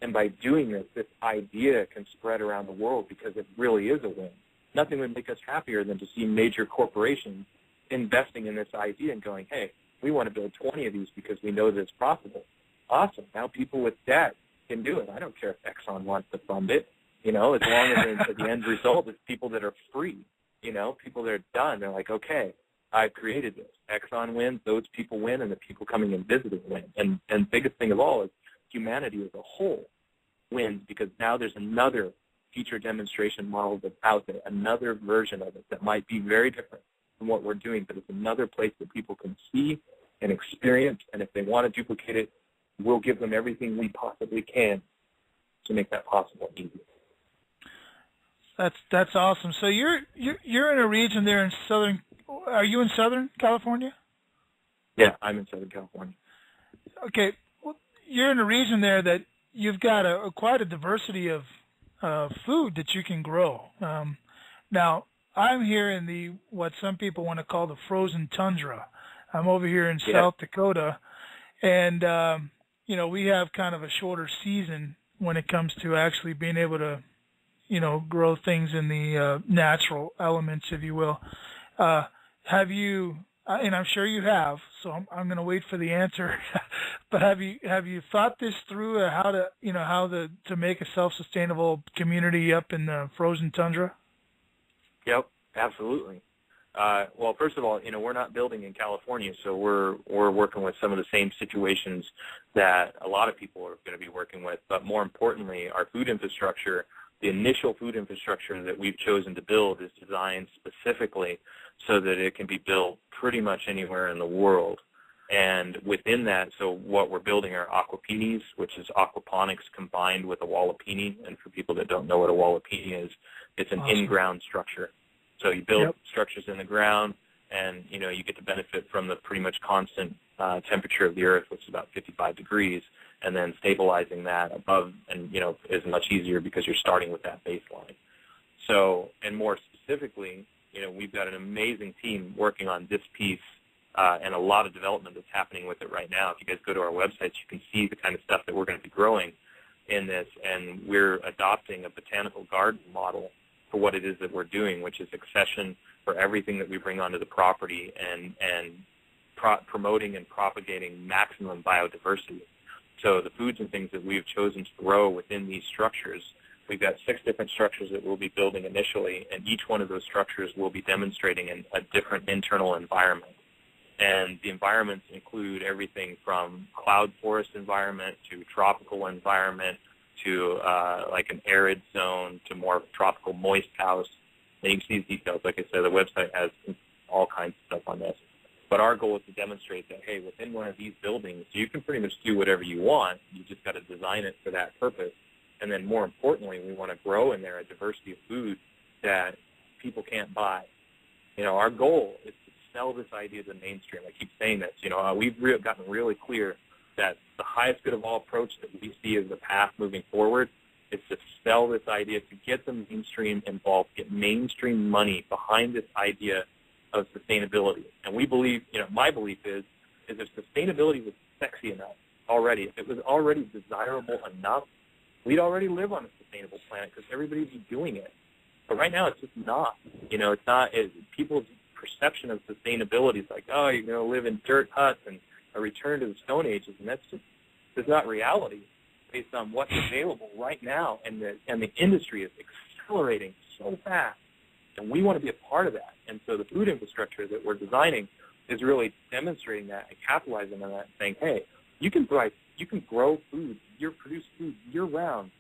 And by doing this idea can spread around the world because it really is a win. Nothing would make us happier than to see major corporations investing in this idea and going, hey, we want to build 20 of these because we know that it's profitable. Awesome. Now people with debt can do it. I don't care if Exxon wants to fund it, as long as the end result is people that are free, people that are done. They're like, okay, I've created this. Exxon wins, those people win, and the people coming and visiting win. And biggest thing of all is humanity as a whole wins, because now there's another feature demonstration model that's out there, another version of it that might be very different from what we're doing, but it's another place that people can see and experience, and if they want to duplicate it, we'll give them everything we possibly can to make that possible and easy. That's awesome. So you're in a region there in Southern. Are you in Southern California? Yeah, I'm in Southern California. Okay, well, you're in a region there that you've got quite a diversity of food that you can grow. Now, I'm here in what some people want to call the frozen tundra. I'm over here in South Dakota, and we have kind of a shorter season when it comes to actually being able to, grow things in the natural elements, if you will. Have you? And I'm sure you have. So I'm going to wait for the answer. But have you thought this through? How to make a self-sustainable community up in the frozen tundra? Yep, absolutely. Well, first of all, we're not building in California, so we're working with some of the same situations that a lot of people are going to be working with. But more importantly, our food infrastructure, the initial food infrastructure that we've chosen to build, is designed specifically so that it can be built pretty much anywhere in the world. And within that, so what we're building are aquapinis, which is aquaponics combined with a wallapini. And for people that don't know what a wallapini is, it's an in-ground structure. So you build structures in the ground, and you get to benefit from the pretty much constant temperature of the earth, which is about 55 degrees, and then stabilizing that above, and is much easier because you're starting with that baseline. So, and more specifically, we've got an amazing team working on this piece, and a lot of development that's happening with it right now. If you guys go to our websites, you can see the kind of stuff that we're going to be growing in this, and we're adopting a botanical garden model for what it is that we're doing, which is accession for everything that we bring onto the property, and promoting and propagating maximum biodiversity. So the foods and things that we've chosen to grow within these structures, we've got 6 different structures that we'll be building initially, and each one of those structures will be demonstrating a different internal environment. And the environments include everything from cloud forest environment to tropical environment to like an arid zone to more tropical moist house. And you can see these details. Like I said, the website has all kinds of stuff on this. But our goal is to demonstrate that, hey, within one of these buildings, you can pretty much do whatever you want. You just got to design it for that purpose. And then more importantly, we want to grow in there a diversity of food that people can't buy. Our goal is to sell this idea to the mainstream. I keep saying this. We've gotten really clear that the highest good of all approach that we see as the path moving forward is to sell this idea, to get the mainstream involved, get mainstream money behind this idea of sustainability. And we believe, my belief is if sustainability was sexy enough already, if it was already desirable enough, we'd already live on a sustainable planet because everybody would be doing it. But right now it's just not. It's not. People's perception of sustainability is like, oh, you're going to live in dirt huts and a return to the Stone Ages, and that's not reality based on what's available right now, and the industry is accelerating so fast, and we want to be a part of that. And so the food infrastructure that we're designing is really demonstrating that and capitalizing on that, saying, hey, you can grow food, produce food year-round,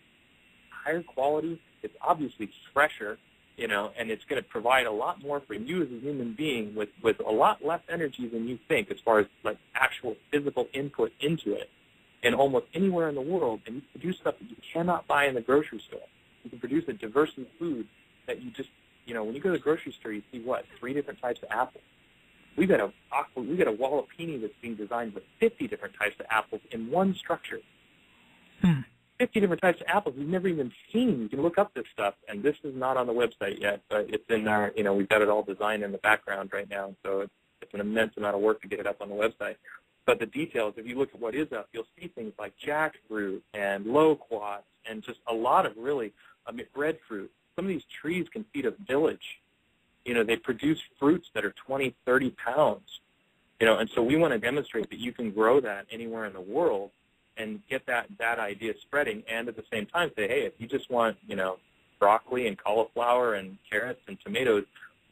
higher quality, it's obviously fresher, and it's going to provide a lot more for you as a human being with a lot less energy than you think as far as like actual physical input into it, and almost anywhere in the world. And you produce stuff that you cannot buy in the grocery store. You can produce a diversity of food that you just, when you go to the grocery store, you see 3 different types of apples. We got a wallapini that's being designed with 50 different types of apples in one structure. 50 different types of apples you've never even seen. You can look up this stuff, and this is not on the website yet, but it's in our, we've got it all designed in the background right now, so it's an immense amount of work to get it up on the website. But the details, if you look at what is up, you'll see things like jackfruit and loquats and just a lot of really, breadfruit. Some of these trees can feed a village. They produce fruits that are 20, 30 pounds. And so we want to demonstrate that you can grow that anywhere in the world and get that idea spreading, and at the same time say, hey, if you just want, broccoli and cauliflower and carrots and tomatoes,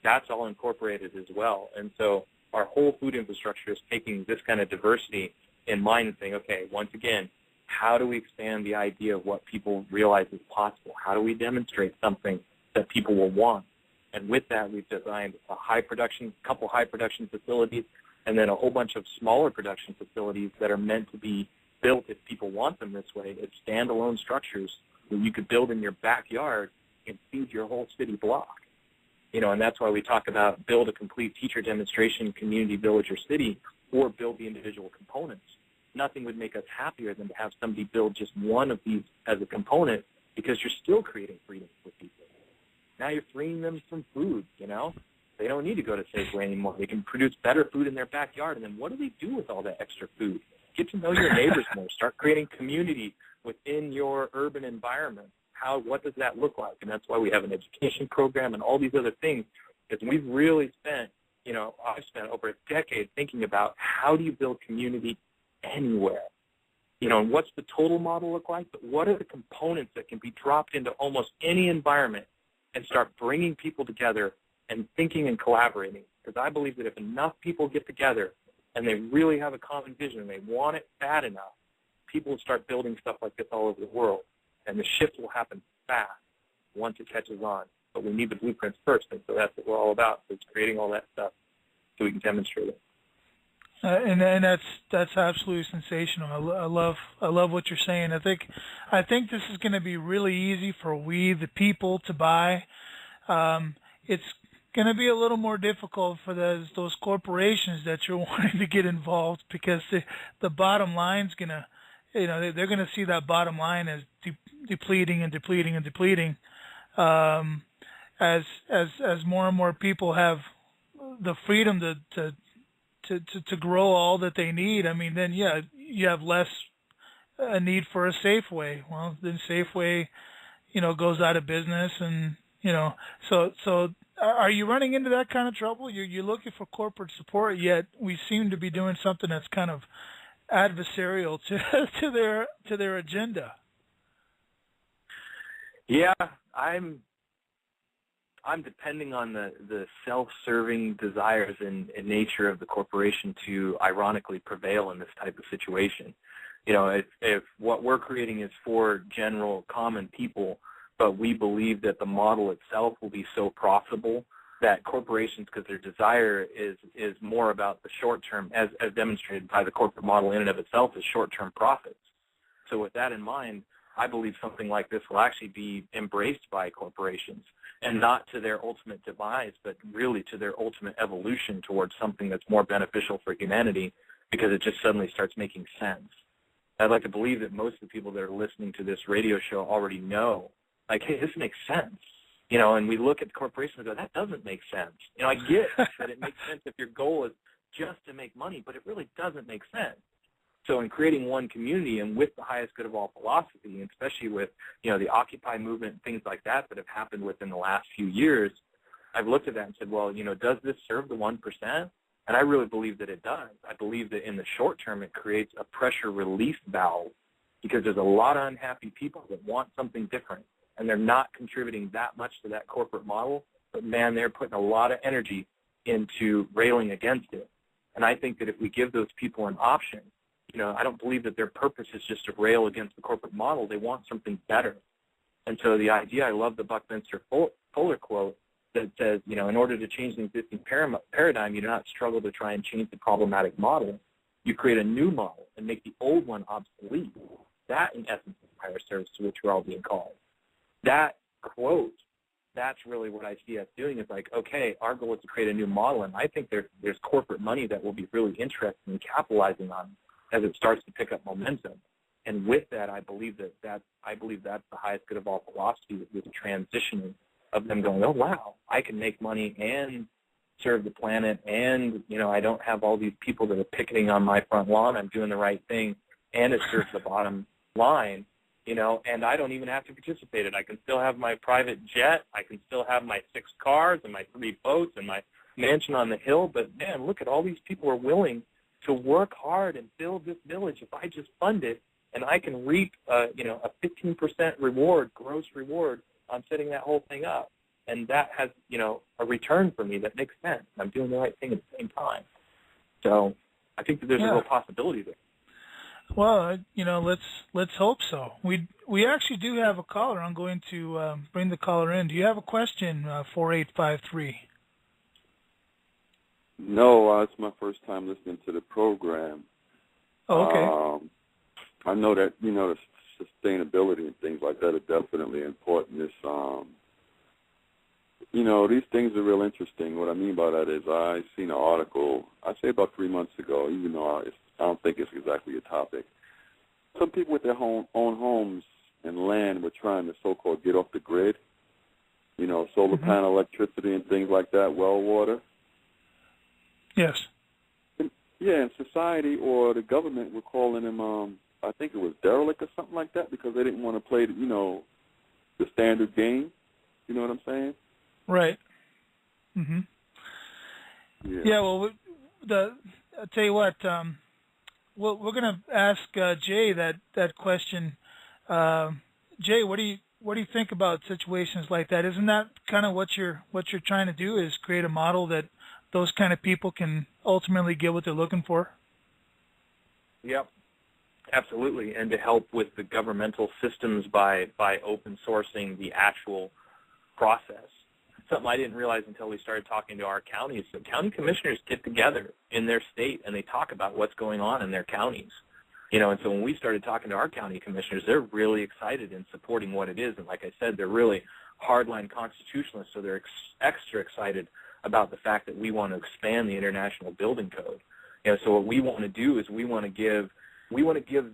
that's all incorporated as well. And so our whole food infrastructure is taking this kind of diversity in mind and saying, okay, once again, how do we expand the idea of what people realize is possible? How do we demonstrate something that people will want? And with that, we've designed a couple high production facilities, and then a whole bunch of smaller production facilities that are meant to be built, if people want them this way, as standalone structures that you could build in your backyard and feed your whole city block. And that's why we talk about build a complete teacher demonstration community, village, or city, or build the individual components. Nothing would make us happier than to have somebody build just one of these as a component, because you're still creating freedom for people. Now you're freeing them from food, They don't need to go to Safeway anymore. They can produce better food in their backyard. And then what do they do with all that extra food? Get to know your neighbors more. Start creating community within your urban environment. What does that look like? And that's why we have an education program and all these other things, because we've really spent, I've spent over a decade thinking about how do you build community anywhere? And what's the total model look like? But what are the components that can be dropped into almost any environment and start bringing people together and thinking and collaborating? Because I believe that if enough people get together and they really have a common vision and they want it bad enough, people will start building stuff like this all over the world. And the shift will happen fast once it catches on. But we need the blueprints first, and so that's what we're all about. So it's creating all that stuff so we can demonstrate it. And that's absolutely sensational. I love what you're saying. I think this is going to be really easy for we the people to buy. It's going to be a little more difficult for those corporations that you're wanting to get involved, because the bottom line's going to, they're going to see that bottom line as depleting and depleting and depleting. As more and more people have the freedom to grow all that they need, then you have less a need for a Safeway. Well, then Safeway, goes out of business, and so are you running into that kind of trouble? You're looking for corporate support, yet we seem to be doing something that's kind of adversarial to their agenda. Yeah, I'm depending on the self-serving desires and nature of the corporation to ironically prevail in this type of situation. If what we're creating is for general common people, but we believe that the model itself will be so profitable that corporations, because their desire is more about the short term, as demonstrated by the corporate model in and of itself, is short-term profits. So with that in mind, I believe something like this will actually be embraced by corporations, and not to their ultimate demise, but really to their ultimate evolution towards something that's more beneficial for humanity, because it just suddenly starts making sense. I'd like to believe that most of the people that are listening to this radio show already know, like, hey, this makes sense. And we look at corporations and go, that doesn't make sense. I get that it makes sense if your goal is just to make money, but it really doesn't make sense. So in creating one community, and with the highest good of all philosophy, and especially with, the Occupy movement and things like that have happened within the last few years, I've looked at that and said, well, does this serve the 1%? And I really believe that it does. I believe that in the short term it creates a pressure release valve, because there's a lot of unhappy people that want something different, and they're not contributing that much to that corporate model, but man, they're putting a lot of energy into railing against it. And I think that if we give those people an option, I don't believe that their purpose is just to rail against the corporate model. They want something better. And so the idea, I love the Buckminster Fuller quote that says, in order to change the existing paradigm, you do not struggle to try and change the problematic model. You create a new model and make the old one obsolete. That, in essence, is higher service to which we're all being called. That quote, that's really what I see us doing, is like, okay, our goal is to create a new model, and I think there's corporate money that will be really interested in capitalizing on as it starts to pick up momentum. And with that, I believe that's the highest good of all philosophy, with the transitioning of them going, oh, wow, I can make money and serve the planet, and, I don't have all these people that are picketing on my front lawn. I'm doing the right thing, and it serves the bottom line. And I don't even have to participate in it. I can still have my private jet. I can still have my 6 cars and my 3 boats and my mansion on the hill. But, man, look at all these people are willing to work hard and build this village if I just fund it, and I can reap, a 15% reward, gross reward, on setting that whole thing up. And that has, a return for me that makes sense. I'm doing the right thing at the same time. So I think that there's a Yeah. real possibility there. Well, let's hope so. We actually do have a caller. I'm going to bring the caller in. Do you have a question? 4853. No, it's my first time listening to the program. Oh, okay. I know that, the sustainability and things like that are definitely important. It's, these things are real interesting. What I mean by that is I seen an article, I'd say about 3 months ago, even though I don't think it's exactly a topic. Some people with their own homes and land were trying to so-called get off the grid, solar panel electricity and things like that, well water. Yes. And society or the government were calling them, I think it was derelict or something like that, because they didn't want to play, the standard game. You know what I'm saying? Right. Mm-hmm. Yeah. Well, I'll tell you what. Well, we're going to ask Jay that question. Jay, what do you think about situations like that? Isn't that kind of what you're trying to do? Is create a model that those kind of people can ultimately get what they're looking for? Yep, absolutely, and to help with the governmental systems by open sourcing the actual process. Something I didn't realize until we started talking to our counties. So county commissioners get together in their state and they talk about what's going on in their counties. And so when we started talking to our county commissioners, they're really excited in supporting what it is. And like I said, they're really hardline constitutionalists, so they're extra excited about the fact that we want to expand the International Building Code. So what we want to do is we want to give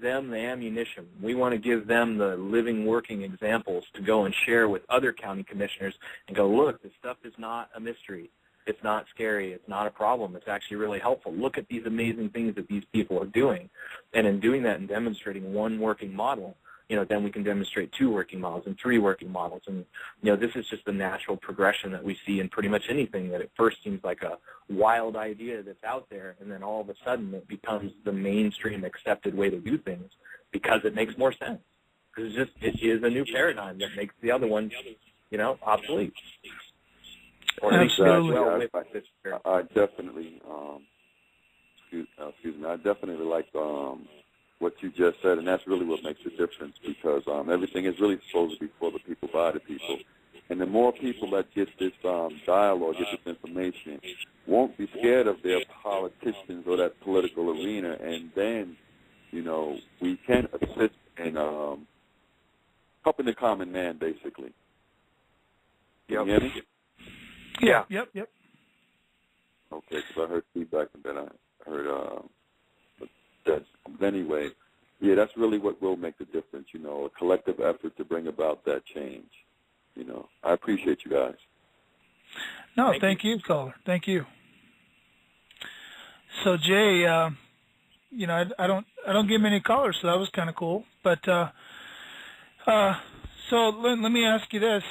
them the ammunition. We want to give them the living, working examples to go and share with other county commissioners and go, look, this stuff is not a mystery. It's not scary. It's not a problem. It's actually really helpful. Look at these amazing things that these people are doing. And in doing that and demonstrating one working model, then we can demonstrate 2 working models and 3 working models. And, this is just the natural progression that we see in pretty much anything that at first seems like a wild idea that's out there, and then all of a sudden it becomes the mainstream accepted way to do things because it makes more sense. Because it is a new paradigm that makes the other one, obsolete. Or Absolutely. I definitely, excuse me, I definitely like what you just said, and that's really what makes the difference, because everything is really supposed to be for the people, by the people. And the more people that get this dialogue, get this information, won't be scared of their politicians or that political arena, and then, we can assist in helping the common man, basically. Can you hear me? Yeah. Yep. Okay, because I heard feedback, and then I heard that. Anyway, that's really what will make the difference, a collective effort to bring about that change. I appreciate you guys. No, thank you, caller. Thank you. So Jay, I don't get many callers, so that was kind of cool. But so let me ask you this: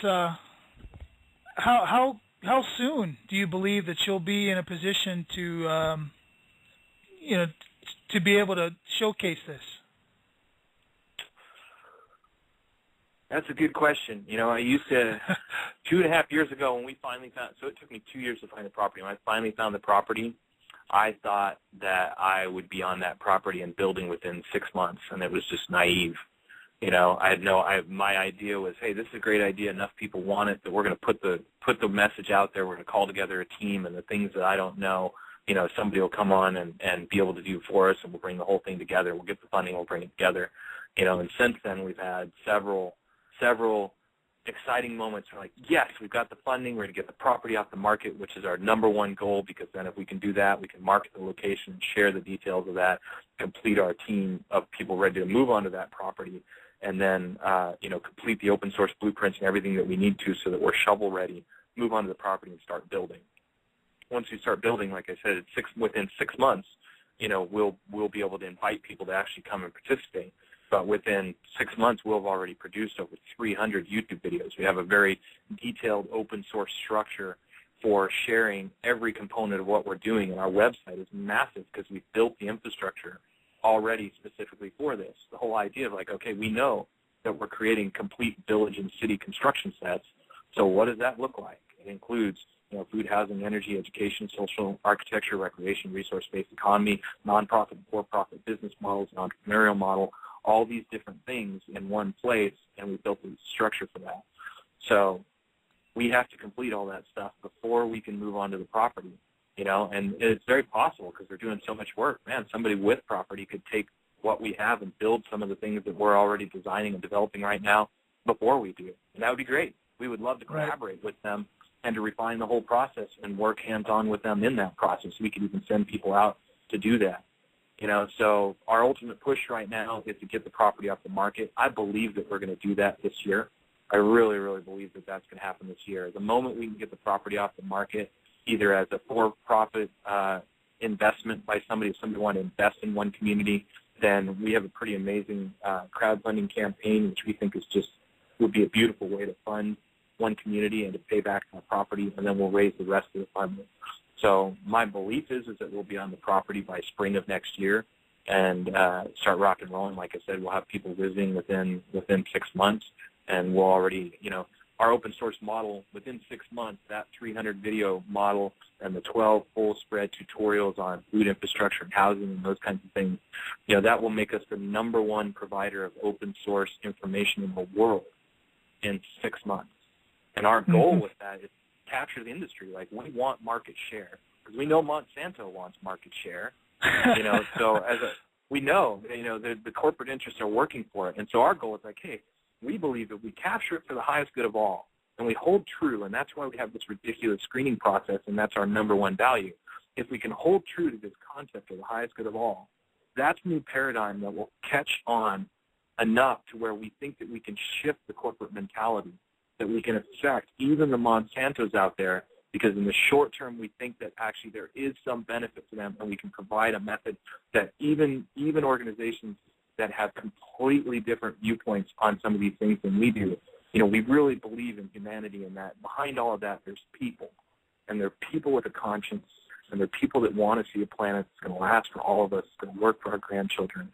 how soon do you believe that you'll be in a position to to be able to showcase this? That's a good question. I used to, 2.5 years ago when we finally found, so it took me 2 years to find the property. When I finally found the property, I thought that I would be on that property and building within 6 months, and it was just naive. My idea was, hey, this is a great idea. Enough people want it that we're going to put the message out there. We're going to call together a team, and the things that I don't know, somebody will come on and be able to do for us, and we'll bring the whole thing together. We'll get the funding. We'll bring it together. And since then we've had several exciting moments. We're like, yes, we've got the funding. We're going to get the property off the market, which is our number one goal, because then if we can do that, we can market the location and share the details of that, complete our team of people ready to move onto that property, and then, complete the open source blueprints and everything that we need to so that we're shovel ready, move onto the property and start building. Once we start building, like I said, within 6 months, we'll be able to invite people to actually come and participate. But within 6 months, we'll have already produced over 300 YouTube videos. We have a very detailed open source structure for sharing every component of what we're doing, and our website is massive because we've built the infrastructure already specifically for this. The whole idea of like, okay, we know that we're creating complete village and city construction sets, so what does that look like? It includes food, housing, energy, education, social architecture, recreation, resource-based economy, nonprofit and for-profit business models, an entrepreneurial model, all these different things in one place, and we built a structure for that. So we have to complete all that stuff before we can move on to the property, and it's very possible because they're doing so much work. Man, somebody with property could take what we have and build some of the things that we're already designing and developing right now before we do. And that would be great. We would love to collaborate with them and to refine the whole process and work hands-on with them in that process. We could even send people out to do that. So our ultimate push right now is to get the property off the market. I believe that we're going to do that this year. I really, really believe that that's going to happen this year. The moment we can get the property off the market, either as a for-profit investment by somebody, if somebody wants to invest in one community, then we have a pretty amazing crowdfunding campaign, which we think would be a beautiful way to fund one community and to pay back the property, and then we'll raise the rest of the fund. So my belief is that we'll be on the property by spring of next year and start rock and rolling. Like I said, we'll have people visiting within 6 months, and we'll already, our open source model, within 6 months, that 300 video model and the 12 full spread tutorials on food infrastructure and housing and those kinds of things, that will make us the #1 provider of open source information in the world in 6 months. And our goal with that is to capture the industry. Like, we want market share because we know Monsanto wants market share. So we know, the corporate interests are working for it. And so our goal is like, hey, we believe that we capture it for the highest good of all, and we hold true, and that's why we have this ridiculous screening process, and that's our #1 value. If we can hold true to this concept of the highest good of all, that's a new paradigm that will catch on enough to where we think that we can shift the corporate mentality, that we can affect even the Monsantos out there, because in the short term we think that actually there is some benefit to them, and we can provide a method that even organizations that have completely different viewpoints on some of these things than we do. We really believe in humanity, and that behind all of that there's people, and they're people with a conscience, and they're people that want to see a planet that's going to last for all of us, going to work for our grandchildren,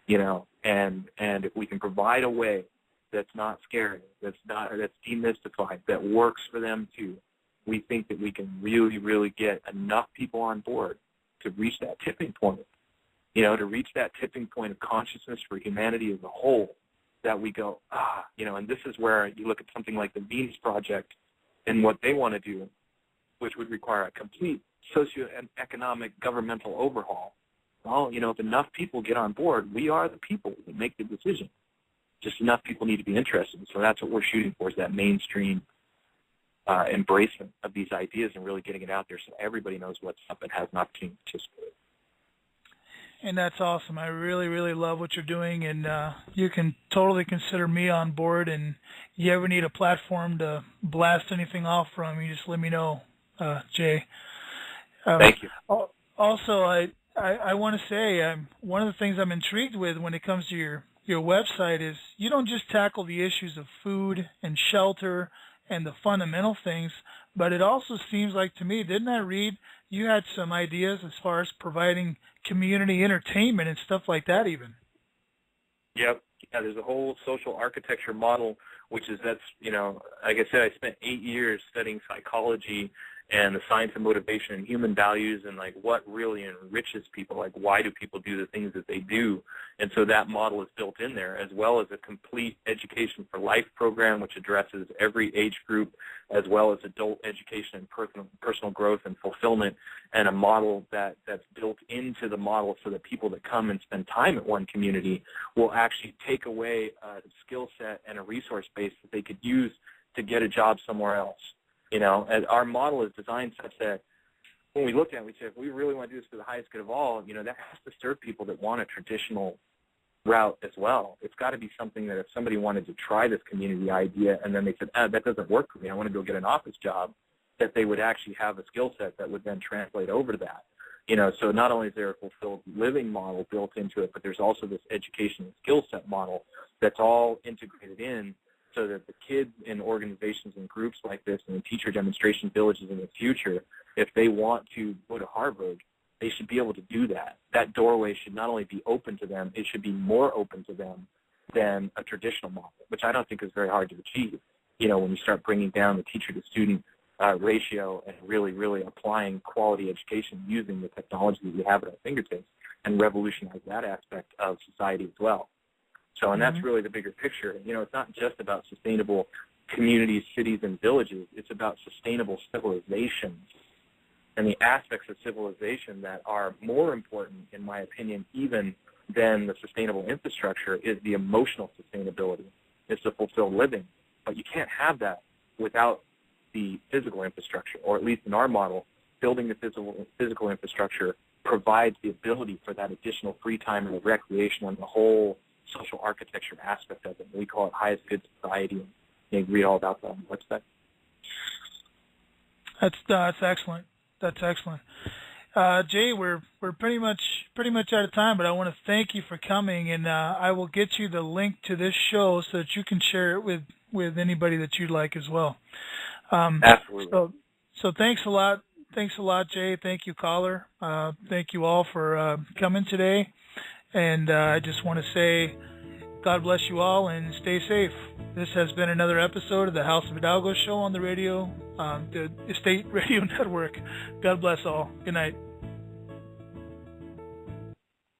and if we can provide a way that's not scary, that's demystified, that works for them too, we think that we can really, really get enough people on board to reach that tipping point. To reach that tipping point of consciousness for humanity as a whole, that we go, and this is where you look at something like the Venus Project and what they want to do, which would require a complete socioeconomic governmental overhaul. Well, if enough people get on board, we are the people that make the decision. Just enough people need to be interested. So that's what we're shooting for, is that mainstream embracement of these ideas and really getting it out there so everybody knows what's up and has an opportunity to participate. And that's awesome. I really, really love what you're doing, and you can totally consider me on board. And you ever need a platform to blast anything off from, you just let me know, Jay. Thank you. Also, I want to say one of the things I'm intrigued with when it comes to your website is you don't just tackle the issues of food and shelter and the fundamental things, but it also seems like to me, didn't I read you had some ideas as far as providing community entertainment and stuff like that even? Yep. Yeah, there's a whole social architecture model, which is like I said, I spent 8 years studying psychology and the science of motivation and human values and like what really enriches people, like why do people do the things that they do. And so that model is built in there, as well as a complete education for life program, which addresses every age group, as well as adult education and personal growth and fulfillment, and a model that's built into the model so that people that come and spend time at one community will actually take away a skill set and a resource base that they could use to get a job somewhere else. And our model is designed such that when we look at it, we say, if we really want to do this for the highest good of all, that has to serve people that want a traditional route as well. It's got to be something that if somebody wanted to try this community idea and then they said, that doesn't work for me, I want to go get an office job, that they would actually have a skill set that would then translate over to that. So not only is there a fulfilled living model built into it, but there's also this education and skill set model that's all integrated in, so that the kids in organizations and groups like this and the teacher demonstration villages in the future, if they want to go to Harvard, they should be able to do that. That doorway should not only be open to them, it should be more open to them than a traditional model, which I don't think is very hard to achieve. When you start bringing down the teacher-to-student ratio and really applying quality education using the technology that we have at our fingertips and revolutionize that aspect of society as well. So, and that's really the bigger picture. You know, it's not just about sustainable communities, cities, and villages. It's about sustainable civilizations. And the aspects of civilization that are more important, in my opinion, even than the sustainable infrastructure is the emotional sustainability. It's the fulfilled living. But you can't have that without the physical infrastructure, or at least in our model, building the physical infrastructure provides the ability for that additional free time and recreation and the whole social architecture aspect of it. We call it highest good society, and you can read all about that on the website. That's excellent. That's excellent. Jay, we're pretty much out of time, but I want to thank you for coming, and I will get you the link to this show so that you can share it with anybody that you'd like as well. Absolutely. So thanks a lot. Thanks a lot, Jay. Thank you, caller. Thank you all for coming today. And I just want to say God bless you all and stay safe. This has been another episode of the House of Hidalgo show on the radio, the Estate Radio Network. God bless all. Good night.